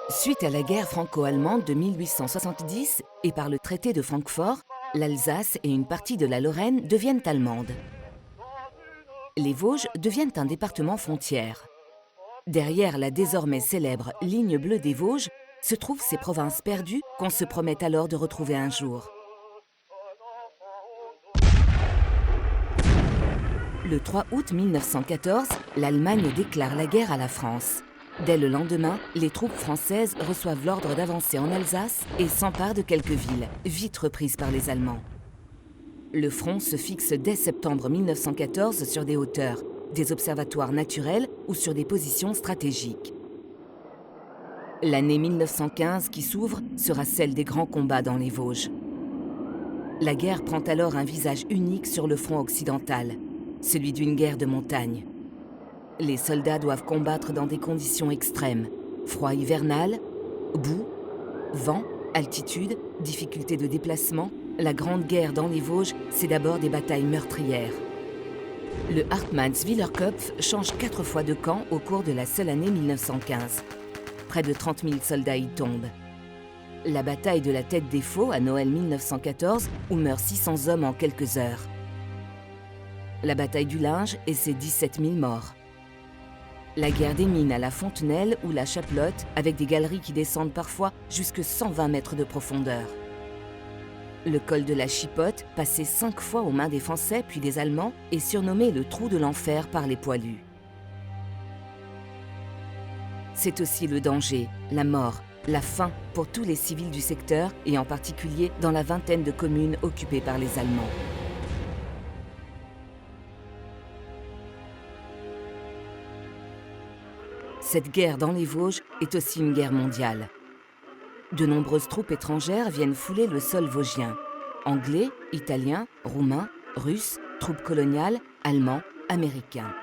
Suite à la guerre franco-allemande de 1870 et par le traité de Francfort, l'Alsace et une partie de la Lorraine deviennent allemandes. Les Vosges deviennent un département frontière. Derrière la désormais célèbre ligne bleue des Vosges se trouvent ces provinces perdues qu'on se promet alors de retrouver un jour. Le 3 août 1914, l'Allemagne déclare la guerre à la France. Dès le lendemain, les troupes françaises reçoivent l'ordre d'avancer en Alsace et s'emparent de quelques villes, vite reprises par les Allemands. Le front se fixe dès septembre 1914 sur des hauteurs, des observatoires naturels ou sur des positions stratégiques. L'année 1915 qui s'ouvre sera celle des grands combats dans les Vosges. La guerre prend alors un visage unique sur le front occidental, celui d'une guerre de montagne. Les soldats doivent combattre dans des conditions extrêmes, froid hivernal, boue, vent, altitude, difficulté de déplacement. La Grande Guerre dans les Vosges, c'est d'abord des batailles meurtrières. Le Hartmannswillerkopf change 4 fois de camp au cours de la seule année 1915. Près de 30 000 soldats y tombent. La bataille de la Tête des Faux à Noël 1914, où meurent 600 hommes en quelques heures. La bataille du Linge et ses 17 000 morts. La guerre des mines à la Fontenelle ou la Chaplotte, avec des galeries qui descendent parfois jusque 120 mètres de profondeur. Le col de la Chipotte, passé 5 fois aux mains des Français puis des Allemands, est surnommé le trou de l'enfer par les poilus. C'est aussi le danger, la mort, la faim pour tous les civils du secteur et en particulier dans la vingtaine de communes occupées par les Allemands. Cette guerre dans les Vosges est aussi une guerre mondiale. De nombreuses troupes étrangères viennent fouler le sol vosgien. Anglais, Italiens, Roumains, Russes, troupes coloniales, Allemands, Américains.